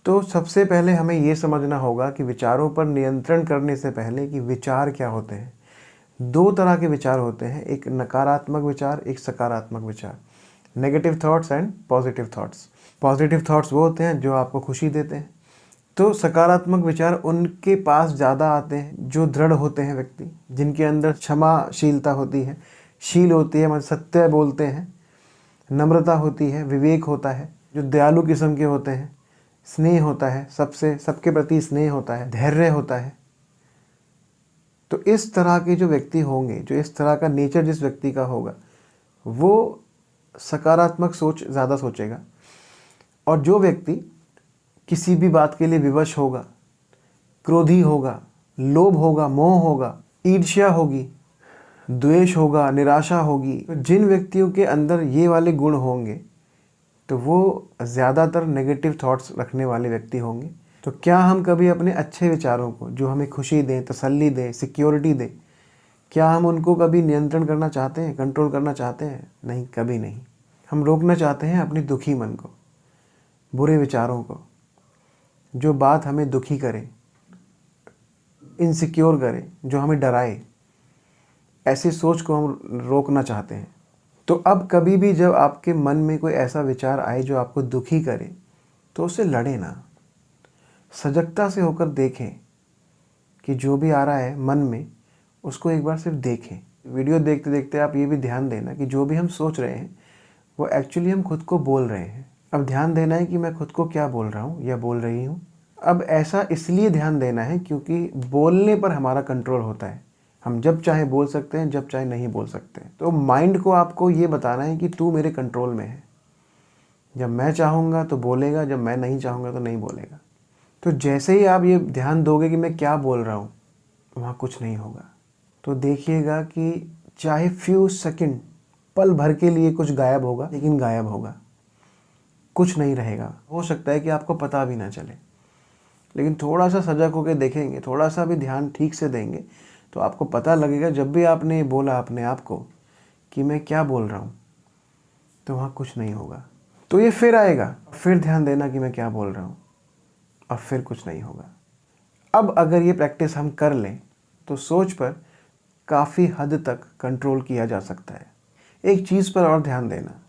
तो सबसे पहले हमें ये समझना होगा कि विचारों पर नियंत्रण करने से पहले कि विचार क्या होते हैं। 2 तरह के विचार होते हैं, एक नकारात्मक विचार, एक सकारात्मक विचार। Negative thoughts and positive thoughts. Positive thoughts वो होते हैं जो आपको खुशी देते हैं। तो सकारात्मक विचार उनके पास ज़्यादा आते हैं जो दृढ़ होते हैं व्यक्ति, जिनके अंदर क्षमाशीलता होती है, शील होती है, मतलब सत्य बोलते हैं, नम्रता होती है, विवेक होता है, जो दयालु किस्म के होते हैं, स्नेह होता है, सबके प्रति स्नेह होता है, धैर्य होता है। तो इस तरह के जो व्यक्ति होंगे, जो इस तरह का नेचर जिस व्यक्ति का होगा, वो सकारात्मक सोच ज़्यादा सोचेगा। और जो व्यक्ति किसी भी बात के लिए विवश होगा, क्रोधी होगा, लोभ होगा, मोह होगा, ईर्ष्या होगी, द्वेष होगा, निराशा होगी, तो जिन व्यक्तियों के अंदर ये वाले गुण होंगे तो वो ज़्यादातर नेगेटिव थॉट्स रखने वाले व्यक्ति होंगे। तो क्या हम कभी अपने अच्छे विचारों को, जो हमें खुशी दें, तसल्ली दें, सिक्योरिटी दें, क्या हम उनको कभी नियंत्रण करना चाहते हैं, कंट्रोल करना चाहते हैं? नहीं, कभी नहीं। हम रोकना चाहते हैं अपने दुखी मन को, बुरे विचारों को, जो बात हमें दुखी करे, इनसिक्योर करे, जो हमें डराए, ऐसी सोच को हम रोकना चाहते हैं। तो अब कभी भी जब आपके मन में कोई ऐसा विचार आए जो आपको दुखी करे, तो उससे लड़े ना, सजगता से होकर देखें कि जो भी आ रहा है मन में, उसको एक बार सिर्फ देखें। वीडियो देखते देखते आप ये भी ध्यान देना कि जो भी हम सोच रहे हैं वो एक्चुअली हम खुद को बोल रहे हैं। अब ध्यान देना है कि मैं खुद को क्या बोल रहा हूँ या बोल रही हूँ। अब ऐसा इसलिए ध्यान देना है क्योंकि बोलने पर हमारा कंट्रोल होता है। हम जब चाहे बोल सकते हैं, जब चाहे नहीं बोल सकते हैं। तो माइंड को आपको ये बताना है कि तू मेरे कंट्रोल में है। जब मैं चाहूँगा तो बोलेगा, जब मैं नहीं चाहूँगा तो नहीं बोलेगा। तो जैसे ही आप ये ध्यान दोगे कि मैं क्या बोल रहा हूँ, वहाँ कुछ नहीं होगा। तो देखिएगा कि चाहे फ्यू सेकंड, पल भर के लिए कुछ गायब होगा, लेकिन गायब होगा, कुछ नहीं रहेगा। हो सकता है कि आपको पता भी ना चले, लेकिन थोड़ा सा सजग होकर देखेंगे, थोड़ा सा भी ध्यान ठीक से देंगे, तो आपको पता लगेगा जब भी आपने बोला अपने आप को कि मैं क्या बोल रहा हूँ, तो वहाँ कुछ नहीं होगा। तो ये फिर आएगा, फिर ध्यान देना कि मैं क्या बोल रहा हूँ, और फिर कुछ नहीं होगा। अब अगर ये प्रैक्टिस हम कर लें तो सोच पर काफ़ी हद तक कंट्रोल किया जा सकता है। एक चीज़ पर और ध्यान देना,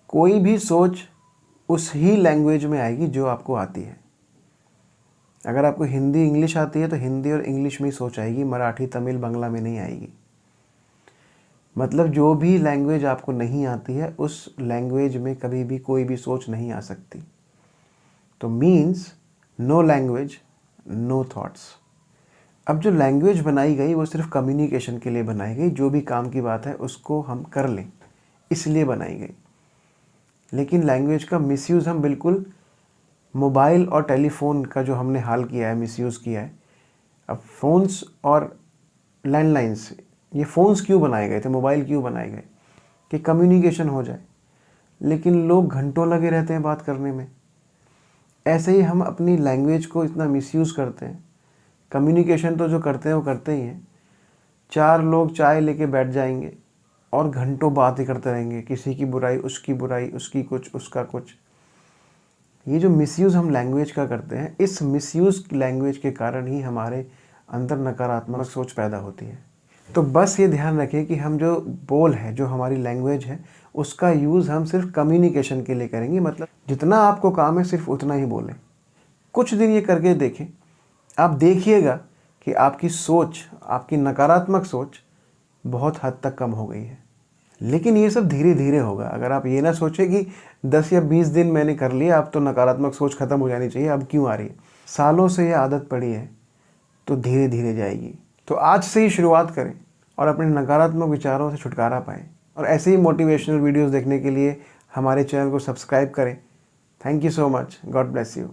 कोई भी सोच उस ही लैंग्वेज में आएगी जो आपको आती है। अगर आपको हिंदी इंग्लिश आती है तो हिंदी और इंग्लिश में ही सोच आएगी, मराठी तमिल बांग्ला में नहीं आएगी। मतलब जो भी लैंग्वेज आपको नहीं आती है उस लैंग्वेज में कभी भी कोई भी सोच नहीं आ सकती। तो means no language no thoughts. अब जो लैंग्वेज बनाई गई वो सिर्फ कम्युनिकेशन के लिए बनाई गई, जो भी काम की बात है उसको हम कर लें इसलिए बनाई गई। लेकिन लैंग्वेज का मिसयूज़ हम बिल्कुल, मोबाइल और टेलीफोन का जो हमने हाल किया है, मिसयूज़ किया है। अब फ़ोन्स और लैंडलाइंस, ये फ़ोन्स क्यों बनाए गए थे, मोबाइल क्यों बनाए गए? कि कम्युनिकेशन हो जाए, लेकिन लोग घंटों लगे रहते हैं बात करने में। ऐसे ही हम अपनी लैंग्वेज को इतना मिसयूज़ करते हैं। कम्युनिकेशन तो जो करते हैं वो करते ही हैं। 4 लोग चाय लेके बैठ जाएंगे और घंटों बात ही करते रहेंगे, किसी की बुराई, उसकी कुछ, उसका कुछ। ये जो मिसयूज़ हम लैंग्वेज का करते हैं, इस मिसयूज़ लैंग्वेज के कारण ही हमारे अंदर नकारात्मक सोच पैदा होती है। तो बस ये ध्यान रखें कि हम जो बोल है, जो हमारी लैंग्वेज है, उसका यूज़ हम सिर्फ कम्युनिकेशन के लिए करेंगे। मतलब जितना आपको काम है सिर्फ उतना ही बोलें। कुछ दिन ये करके देखें, आप देखिएगा कि आपकी सोच, आपकी नकारात्मक सोच बहुत हद तक कम हो गई है। लेकिन ये सब धीरे धीरे होगा। अगर आप ये ना सोचें कि 10 या 20 दिन मैंने कर लिया, अब तो नकारात्मक सोच ख़त्म हो जानी चाहिए, अब क्यों आ रही है। सालों से ये आदत पड़ी है, तो धीरे धीरे जाएगी। तो आज से ही शुरुआत करें और अपने नकारात्मक विचारों से छुटकारा पाएँ। और ऐसे ही मोटिवेशनल वीडियोज़ देखने के लिए हमारे चैनल को सब्सक्राइब करें। Thank you so much. God bless you.